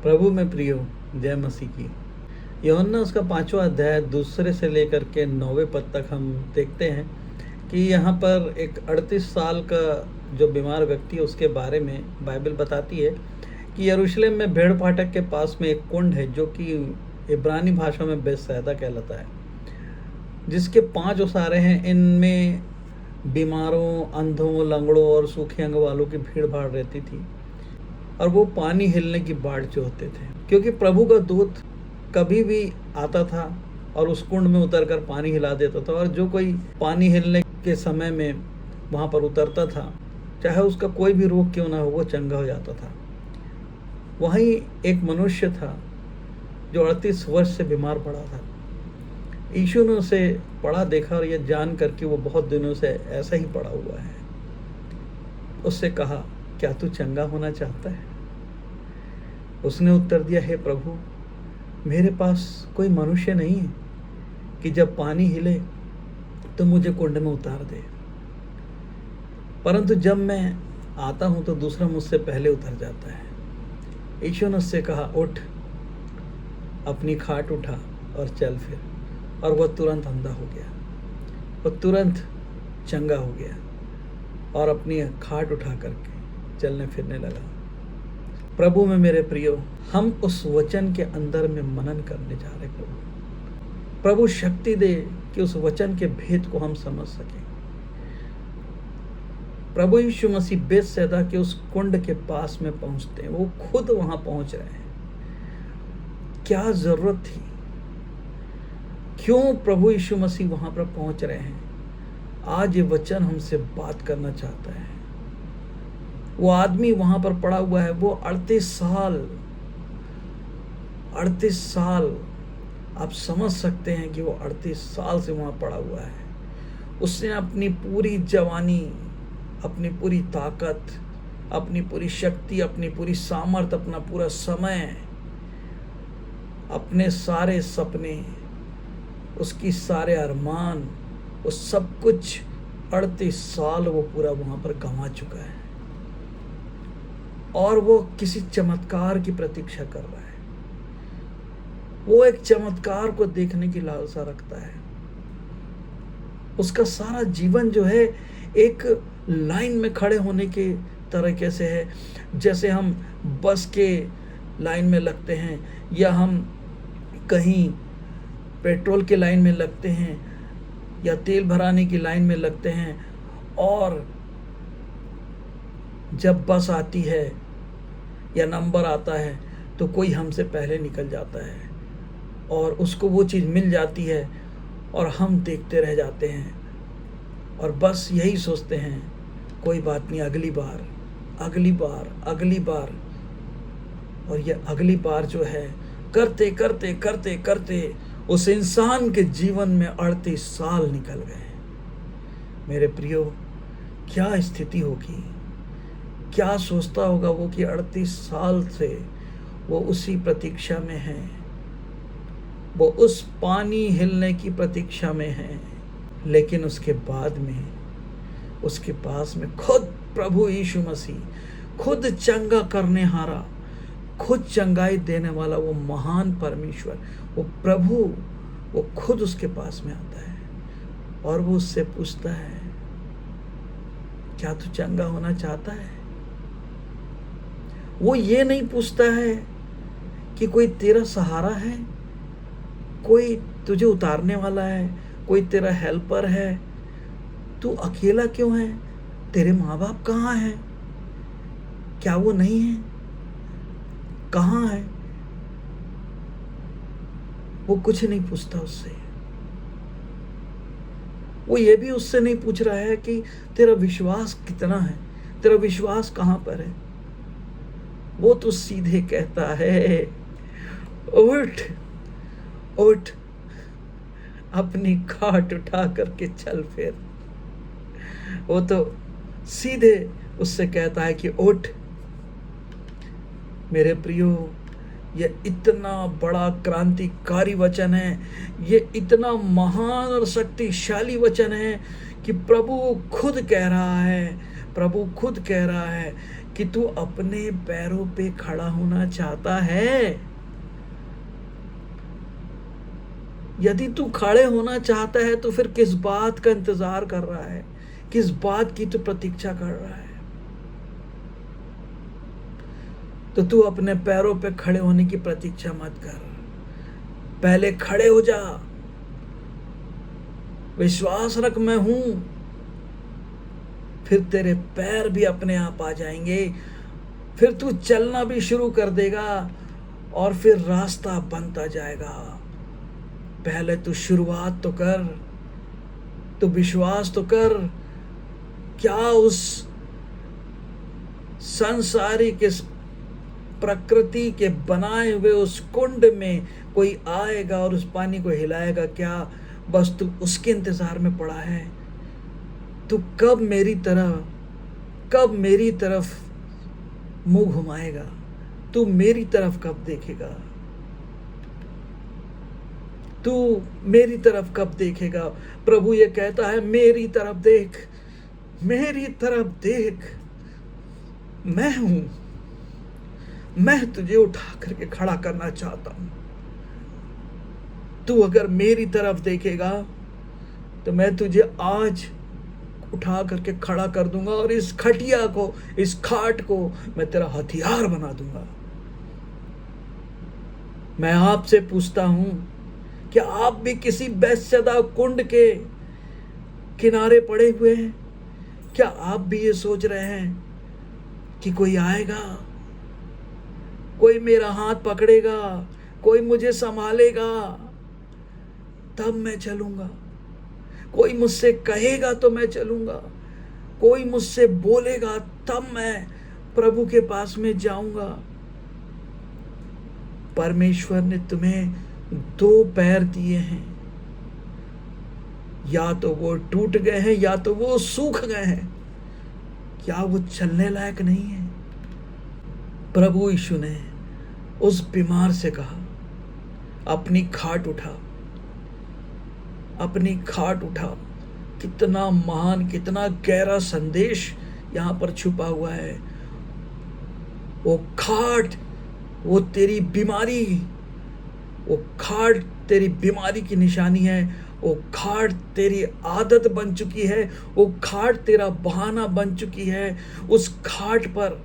प्रभु में प्रियो, जय मसीह की। यूहन्ना उसका 5वां अध्याय 2 से लेकर के 9वें पद तक हम देखते हैं कि यहाँ पर एक 38 साल का जो बीमार व्यक्ति है उसके बारे में बाइबल बताती है कि यरूशलेम में भेड़ फाटक के पास में एक कुंड है जो कि इब्रानी भाषा में बेतसैदा कहलाता है, जिसके 5 उसारे हैं। इनमें बीमारों, अंधों, लंगड़ों और सूखे अंग वालों की भीड़ भाड़ रहती थी और वो पानी हिलने की बाट जोहते थे, क्योंकि प्रभु का दूत कभी भी आता था और उस कुंड में उतरकर पानी हिला देता था। और जो कोई पानी हिलने के समय में वहाँ पर उतरता था, चाहे उसका कोई भी रोग क्यों ना हो, वो चंगा हो जाता था। वहीं एक मनुष्य था जो 38 वर्ष से बीमार पड़ा था। यीशु ने उसे पड़ा देखा और यह जान कर कि वो बहुत दिनों से ऐसा ही पड़ा हुआ है। उससे कहा, क्या तू चंगा होना चाहता है? उसने उत्तर दिया, हे प्रभु, मेरे पास कोई मनुष्य नहीं है कि जब पानी हिले तो मुझे कुंड में उतार दे, परंतु जब मैं आता हूं तो दूसरा मुझसे पहले उतर जाता है। यीशु ने उससे कहा, उठ, अपनी खाट उठा और चल फिर। और वह तुरंत अंधा हो गया, वह तुरंत चंगा हो गया और अपनी खाट उठा करके चलने फिरने लगा। प्रभु में मेरे प्रियो, हम उस वचन के अंदर में मनन करने जा रहे। प्रभु शक्ति दे कि उस वचन के भेद को हम समझ सकें। प्रभु यीशु मसीह बेतसैदा के उस कुंड के पास में पहुंचते हैं, वो खुद वहां पहुंच रहे हैं। क्या जरूरत थी? क्यों प्रभु यीशु मसीह वहां पर पहुंच रहे हैं? आज ये वचन हमसे बात करना चाहता है। वो आदमी वहां पर पड़ा हुआ है, वो 38 साल आप समझ सकते हैं कि वो 38 साल से वहां पड़ा हुआ है। उसने अपनी पूरी जवानी, अपनी पूरी ताकत, अपनी पूरी शक्ति, अपनी पूरी सामर्थ, अपना पूरा समय, अपने सारे सपने, उसकी सारे अरमान, वो सब कुछ 38 साल वो पूरा वहां पर गंवा चुका है और वो किसी चमत्कार की प्रतीक्षा कर रहा है। वो एक चमत्कार को देखने की लालसा रखता है। उसका सारा जीवन जो है एक लाइन में खड़े होने के तरीके से है, जैसे हम बस के लाइन में लगते हैं या हम कहीं पेट्रोल के लाइन में लगते हैं या तेल भराने की लाइन में लगते हैं। और जब बस आती है या नंबर आता है तो कोई हमसे पहले निकल जाता है और उसको वो चीज़ मिल जाती है और हम देखते रह जाते हैं और बस यही सोचते हैं, कोई बात नहीं, अगली बार, अगली बार, अगली बार। और ये अगली बार जो है करते करते करते करते उस इंसान के जीवन में 38 साल निकल गए। मेरे प्रियो, क्या स्थिति होगी, क्या सोचता होगा वो कि 38 साल से वो उसी प्रतीक्षा में है, वो उस पानी हिलने की प्रतीक्षा में है। लेकिन उसके बाद में उसके पास में खुद प्रभु यीशु मसीह, खुद चंगा करने हारा, खुद चंगाई देने वाला वो महान परमेश्वर, वो प्रभु, वो खुद उसके पास में आता है और वो उससे पूछता है, क्या तू चंगा होना चाहता है? वो ये नहीं पूछता है कि कोई तेरा सहारा है, कोई तुझे उतारने वाला है, कोई तेरा हेल्पर है, तू अकेला क्यों है, तेरे माँ बाप कहाँ हैं, क्या वो नहीं है, कहाँ है? वो कुछ नहीं पूछता उससे। वो ये भी उससे नहीं पूछ रहा है कि तेरा विश्वास कितना है, तेरा विश्वास कहाँ पर है। वो तो सीधे कहता है, उठ उठ, अपनी खाट उठा करके चल फिर। वो तो सीधे उससे कहता है कि उठ। मेरे प्रियो, ये इतना बड़ा क्रांतिकारी वचन है, ये इतना महान और शक्तिशाली वचन है कि प्रभु खुद कह रहा है कि तू अपने पैरों पे खड़ा होना चाहता है। यदि तू खड़े होना चाहता है तो फिर किस बात का इंतजार कर रहा है, किस बात की तू प्रतीक्षा कर रहा है? तो तू अपने पैरों पे खड़े होने की प्रतीक्षा मत कर, पहले खड़े हो जा। विश्वास रख मैं हूं, फिर तेरे पैर भी अपने आप आ जाएंगे, फिर तू चलना भी शुरू कर देगा और फिर रास्ता बनता जाएगा। पहले तू शुरुआत तो कर, तू विश्वास तो कर। क्या उस सांसारिक इस प्रकृति के बनाए हुए उस कुंड में कोई आएगा और उस पानी को हिलाएगा क्या? बस तू उसके इंतजार में पड़ा है। तू कब मेरी तरफ मुंह घुमाएगा? तू मेरी तरफ कब देखेगा? तू मेरी तरफ कब देखेगा? प्रभु ये कहता है, मेरी तरफ देख, मेरी तरफ देख, मैं हूं, मैं तुझे उठा करके खड़ा करना चाहता हूं। तू अगर मेरी तरफ देखेगा तो मैं तुझे आज उठा करके खड़ा कर दूंगा और इस खटिया को, इस खाट को मैं तेरा हथियार बना दूंगा। मैं आपसे पूछता हूं, क्या आप भी किसी बेसदा कुंड के किनारे पड़े हुए हैं? क्या आप भी ये सोच रहे हैं कि कोई आएगा, कोई मेरा हाथ पकड़ेगा, कोई मुझे संभालेगा, तब मैं चलूंगा, कोई मुझसे कहेगा तो मैं चलूंगा, कोई मुझसे बोलेगा तब मैं प्रभु के पास में जाऊंगा? परमेश्वर ने तुम्हें 2 पैर दिए हैं, या तो वो टूट गए हैं या तो वो सूख गए हैं। क्या वो चलने लायक नहीं है? प्रभु यीशु ने उस बीमार से कहा, अपनी खाट उठा, अपनी खाट उठा। कितना महान, कितना गहरा संदेश यहां पर छुपा हुआ है। वो खाट, वो तेरी बीमारी, वो खाट तेरी बीमारी की निशानी है। वो खाट तेरी आदत बन चुकी है, वो खाट तेरा बहाना बन चुकी है। उस खाट पर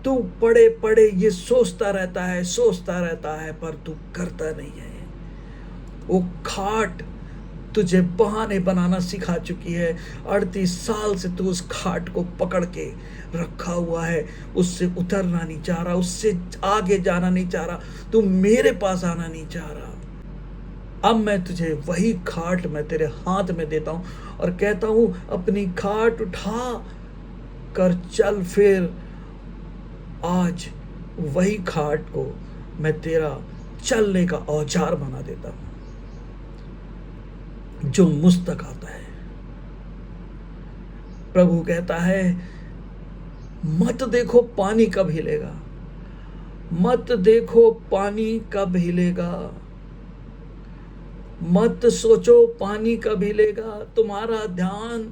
तू पड़े पड़े ये सोचता रहता है पर तू करता नहीं है। वो खाट तुझे बहाने बनाना सिखा चुकी है। 38 साल से तू उस खाट को पकड़ के रखा हुआ है, उससे उतरना नहीं चाह रहा, उससे आगे जाना नहीं चाह रहा, तू मेरे पास आना नहीं चाह रहा। अब मैं तुझे वही खाट मैं तेरे हाथ में देता हूं और कहता हूं, अपनी खाट उठा कर चल। फिर आज वही खाट को मैं तेरा चलने का औजार बना देता हूं, जो मुझ तक आता है। प्रभु कहता है, मत देखो पानी कब हिलेगा, मत देखो पानी कब हिलेगा, मत सोचो पानी कब हिलेगा। तुम्हारा ध्यान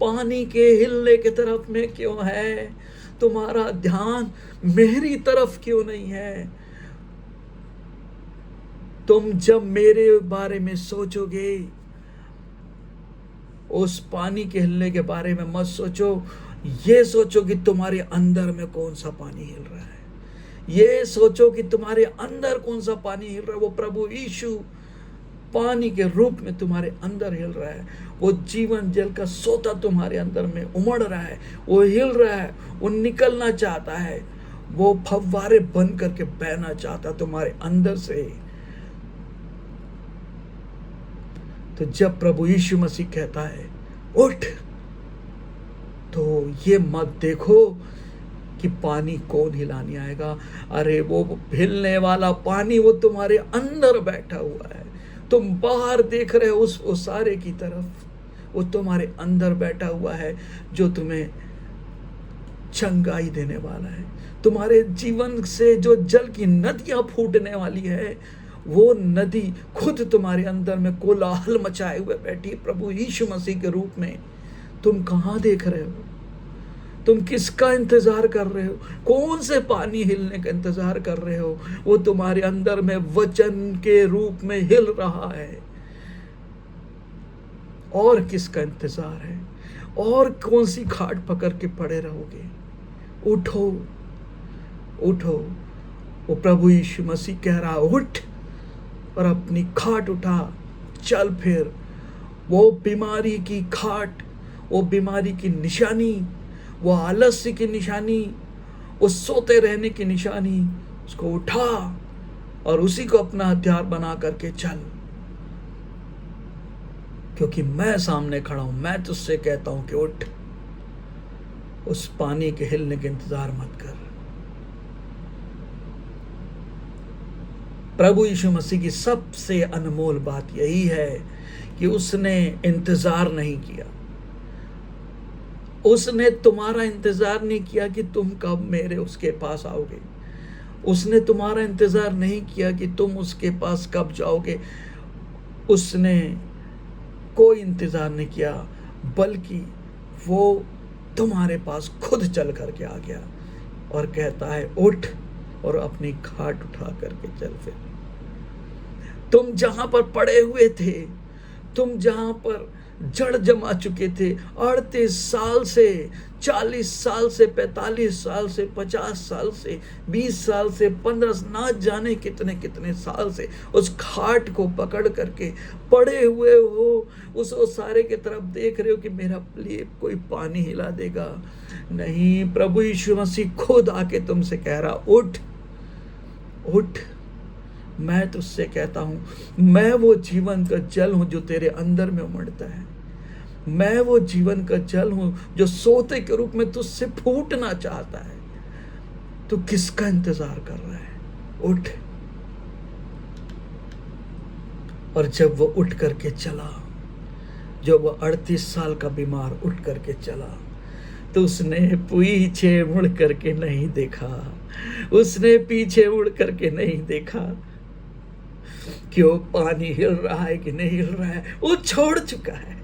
पानी के हिलने की तरफ में क्यों है? तुम्हारा ध्यान मेरी तरफ क्यों नहीं है? तुम जब मेरे बारे में सोचोगे, उस पानी के हिलने के बारे में मत सोचो। ये सोचो कि तुम्हारे अंदर में कौन सा पानी हिल रहा है। ये सोचो कि तुम्हारे अंदर कौन सा पानी हिल रहा है। वो प्रभु यीशु पानी के रूप में तुम्हारे अंदर हिल रहा है। वो जीवन जल का सोता तुम्हारे अंदर में उमड़ रहा है, वो हिल रहा है, वो निकलना चाहता है, वो फव्वारे बन करके बहना चाहता तुम्हारे अंदर से। तो जब प्रभु यीशु मसीह कहता है उठ, तो ये मत देखो कि पानी कौन हिलाने आएगा। अरे वो हिलने वाला पानी वो तुम्हारे अंदर बैठा हुआ है। तुम बाहर देख रहे हो उस ओसारे की तरफ, वो तुम्हारे अंदर बैठा हुआ है, जो तुम्हें चंगाई देने वाला है। तुम्हारे जीवन से जो जल की नदियां फूटने वाली है, वो नदी खुद तुम्हारे अंदर में कोलाहल मचाए हुए बैठी है प्रभु यीशु मसीह के रूप में। तुम कहाँ देख रहे हो? तुम किसका इंतजार कर रहे हो? कौन से पानी हिलने का इंतजार कर रहे हो? वो तुम्हारे अंदर में वचन के रूप में हिल रहा है। और किसका इंतजार है? और कौन सी खाट पकड़ के पड़े रहोगे? उठो, उठो। वो प्रभु यीशु मसीह कह रहा, उठ और अपनी खाट उठा, चल फिर। वो बीमारी की खाट, वो बीमारी की निशानी, वो आलस्य की निशानी, वो सोते रहने की निशानी, उसको उठा और उसी को अपना हथियार बना करके चल। क्योंकि मैं सामने खड़ा हूं, मैं तुझसे कहता हूं कि उठ। उस पानी के हिलने के इंतजार मत कर। प्रभु यीशु मसीह की सबसे अनमोल बात यही है कि उसने इंतजार नहीं किया। उसने तुम्हारा इंतजार नहीं किया कि तुम कब मेरे उसके पास आओगे। उसने तुम्हारा इंतजार नहीं किया कि तुम उसके पास कब जाओगे। उसने कोई इंतजार नहीं किया, बल्कि वो तुम्हारे पास खुद चल करके आ गया और कहता है, उठ और अपनी खाट उठा करके चल फिर। तुम जहां पर पड़े हुए थे, तुम जहां पर जड़ जमा चुके थे 38 साल से, 40 साल से, 45 साल से, 50 साल से, 20 साल से, 15 ना जाने कितने कितने साल से उस खाट को पकड़ करके पड़े हुए हो। उस सारे की तरफ देख रहे हो कि मेरा लिए कोई पानी हिला देगा। नहीं, प्रभु यीशु मसीह खुद आके तुमसे कह रहा, उठ, उठ। मैं तुझसे कहता हूं, मैं वो जीवन का जल हूं जो तेरे अंदर में उमड़ता है। मैं वो जीवन का जल हूं जो सोते के रूप में तुझसे फूटना चाहता है। तू किसका इंतजार कर रहा है? उठ। और जब वो उठ करके चला, जब वो 38 साल का बीमार उठ करके चला, तो उसने पीछे मुड़ करके नहीं देखा। उसने पीछे मुड़ करके नहीं देखा कि वो पानी हिल रहा है कि नहीं हिल रहा है। वो छोड़ चुका है,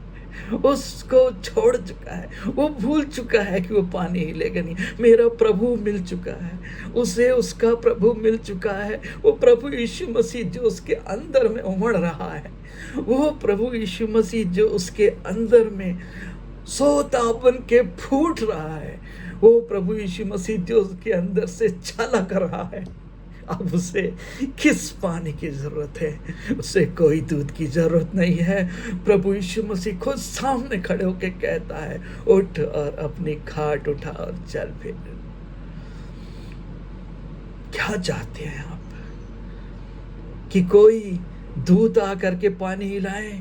उसको छोड़ चुका है। वो भूल चुका है कि वो पानी हिलेगा नहीं। मेरा प्रभु मिल चुका है, उसे उसका प्रभु मिल चुका है। वो प्रभु यीशु मसीह जो उसके अंदर में उमड़ रहा है, वो प्रभु यीशु मसीह जो उसके अंदर में सोता बन के फूट रहा है, वो प्रभु यीशु मसीह जो उसके अंदर से छलक रहा है। अब उसे किस पानी की जरूरत है? उसे कोई दूध की जरूरत नहीं है। प्रभु यीशु मसीह खुद सामने खड़े होकर कहता है, उठ और अपनी खाट उठा और चल फिर। क्या चाहते हैं आप? कि कोई दूत आकर के पानी हिलाए?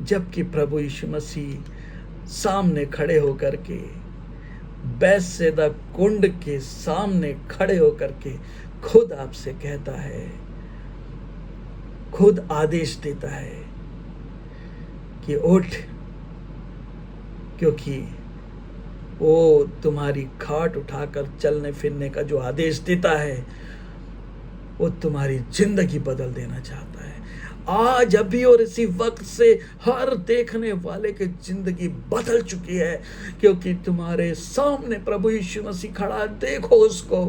जबकि प्रभु यीशु मसीह सामने खड़े होकर के, बैतसैदा कुंड के सामने खड़े होकर के खुद आपसे कहता है, खुद आदेश देता है कि उठ। क्योंकि वो तुम्हारी खाट उठाकर चलने फिरने का जो आदेश देता है, वो तुम्हारी जिंदगी बदल देना चाहता है। आज, अभी और इसी वक्त से हर देखने वाले की जिंदगी बदल चुकी है, क्योंकि तुम्हारे सामने प्रभु यीशु मसीह खड़ा। देखो उसको,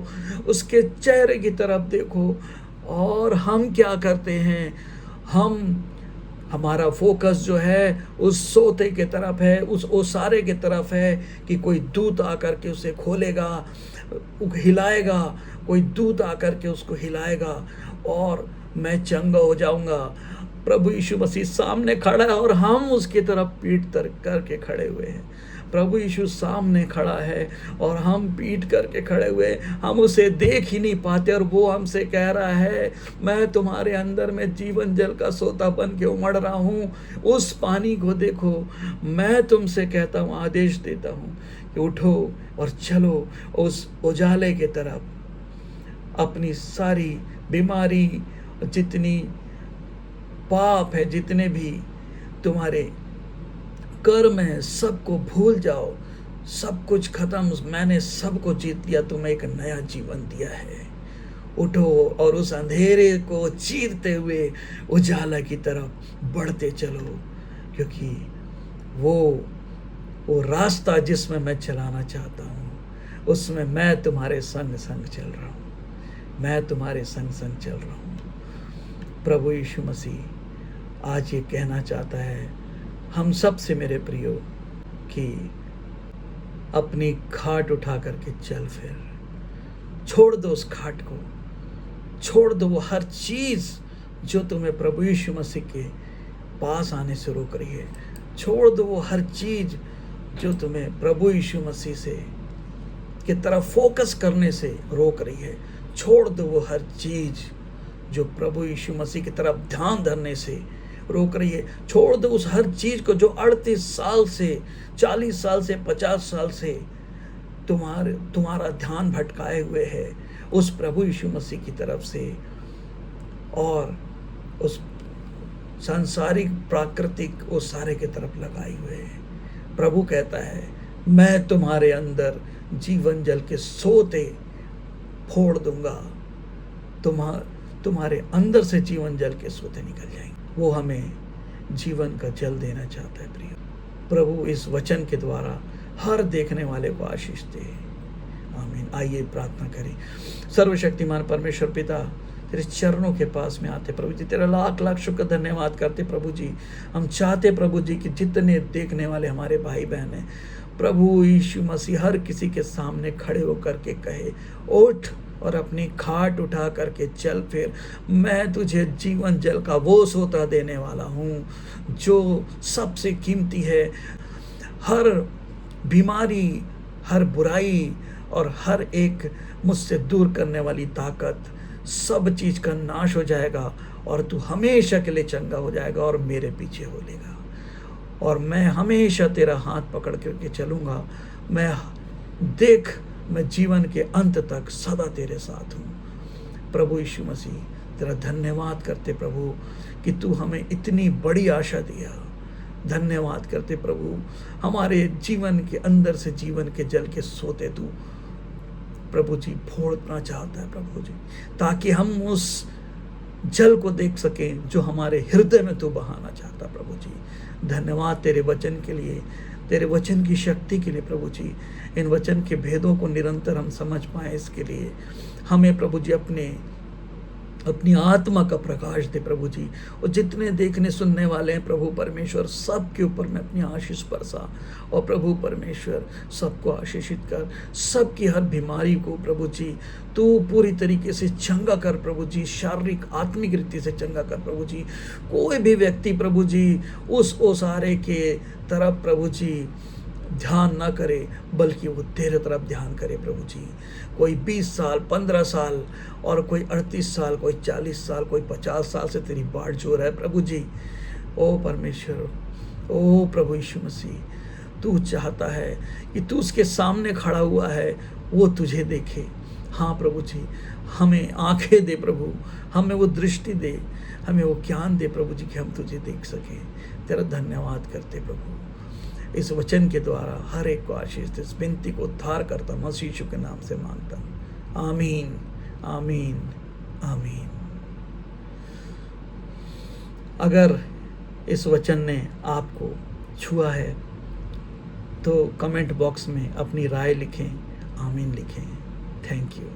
उसके चेहरे की तरफ देखो। और हम क्या करते हैं? हमारा फोकस जो है उस सोते की तरफ है, उस ओसारे की तरफ है कि कोई दूत आकर के उसे खोलेगा, हिलाएगा। कोई दूत आकर के उसको हिलाएगा और मैं चंगा हो जाऊंगा। प्रभु यीशु मसीह सामने खड़ा है और हम उसकी तरफ पीठ करके खड़े हुए हैं। प्रभु यीशु सामने खड़ा है और हम पीठ करके खड़े हुए, हम उसे देख ही नहीं पाते। और वो हमसे कह रहा है, मैं तुम्हारे अंदर में जीवन जल का सोता बन के उमड़ रहा हूँ। उस पानी को देखो। मैं तुमसे कहता हूँ, आदेश देता हूँ कि उठो और चलो उस उजाले की तरफ। अपनी सारी बीमारी, जितनी पाप है, जितने भी तुम्हारे कर्म है, सबको भूल जाओ। सब कुछ खत्म, मैंने सबको जीत लिया, तुम्हें एक नया जीवन दिया है। उठो और उस अंधेरे को चीरते हुए उजाला की तरफ बढ़ते चलो, क्योंकि वो वो रास्ता जिसमें मैं चलाना चाहता हूँ, उसमें मैं तुम्हारे संग संग चल रहा हूँ, मैं तुम्हारे संग संग चल रहा हूँ। प्रभु यीशु मसीह आज ये कहना चाहता है हम सब से, मेरे प्रियो, कि अपनी खाट उठा करके चल फिर, छोड़ दो उस खाट को, छोड़ दो वो हर चीज़ जो तुम्हें प्रभु यीशु मसीह के पास आने से रोक रही है, छोड़ दो वो हर चीज़ जो तुम्हें प्रभु यीशु मसीह से की तरफ फोकस करने से रोक रही है, छोड़ दो वो हर चीज़ जो प्रभु यीशु मसीह की तरफ ध्यान धरने से रोक रही है, छोड़ दो उस हर चीज़ को जो 38 साल से, 40 साल से, 50 साल से तुम्हारा ध्यान भटकाए हुए है उस प्रभु यीशु मसीह की तरफ से और उस सांसारिक प्राकृतिक उस सारे की तरफ लगाए हुए है। प्रभु कहता है मैं तुम्हारे अंदर जीवन जल के सोते फोड़ दूंगा, तुम्हारे अंदर से जीवन जल के सोते निकल जाएंगे। वो हमें जीवन का जल देना चाहता है प्रिय। प्रभु इस वचन के द्वारा हर देखने वाले को आशीष दे। आमीन। आइए प्रार्थना करें। सर्वशक्तिमान परमेश्वर पिता, तेरे चरणों के पास में आते प्रभु जी, तेरा लाख लाख शुक्र धन्यवाद करते प्रभु जी। हम चाहते प्रभु जी कि जितने देखने वाले हमारे भाई बहन हैं, प्रभु यीशु मसीह हर किसी के सामने खड़े होकर के कहे, उठ और अपनी खाट उठा करके चल फिर, मैं तुझे जीवन जल का वो सोता देने वाला हूँ जो सबसे कीमती है। हर बीमारी, हर बुराई और हर एक मुझसे दूर करने वाली ताकत, सब चीज़ का नाश हो जाएगा और तू हमेशा के लिए चंगा हो जाएगा और मेरे पीछे हो लेगा और मैं हमेशा तेरा हाथ पकड़ करके चलूँगा। मैं जीवन के अंत तक सदा तेरे साथ हूँ। प्रभु यीशु मसीह तेरा धन्यवाद करते प्रभु कि तू हमें इतनी बड़ी आशा दिया। धन्यवाद करते प्रभु, हमारे जीवन के अंदर से जीवन के जल के सोते तू प्रभु जी फोड़ना चाहता है प्रभु जी, ताकि हम उस जल को देख सकें जो हमारे हृदय में तू बहाना चाहता प्रभु जी। धन्यवाद तेरे वचन के लिए, तेरे वचन की शक्ति के लिए प्रभु जी। इन वचन के भेदों को निरंतर हम समझ पाएँ, इसके लिए हमें प्रभु जी अपनी आत्मा का प्रकाश दे प्रभु जी। और जितने देखने सुनने वाले हैं प्रभु परमेश्वर, सब के ऊपर में अपनी आशीष बरसा और प्रभु परमेश्वर सबको आशीषित कर। सबकी हर बीमारी को प्रभु जी तू पूरी तरीके से चंगा कर प्रभु जी, शारीरिक आत्मिक रीति से चंगा कर प्रभु जी। कोई भी व्यक्ति प्रभु जी उस ओसारे के तरफ प्रभु जी ध्यान ना करे, बल्कि वो तेरे तरफ ध्यान करे प्रभु जी। कोई 20 साल, 15 साल और कोई 38 साल, कोई 40 साल, कोई 50 साल से तेरी बाट जोर है प्रभु जी। ओ परमेश्वर, ओ प्रभु यीशु मसीह, तू चाहता है कि तू उसके सामने खड़ा हुआ है, वो तुझे देखे। हाँ प्रभु जी, हमें आंखें दे प्रभु, हमें वो दृष्टि दे, हमें वो ज्ञान दे प्रभु जी कि हम तुझे देख सकें। तेरा धन्यवाद करते प्रभु। इस वचन के द्वारा हर एक को आशीष दे। इस विनती को उद्धार करता मसीह यीशु के नाम से मांगता हूँ। आमीन, आमीन, आमीन। अगर इस वचन ने आपको छुआ है तो कमेंट बॉक्स में अपनी राय लिखें, आमीन लिखें। Thank you.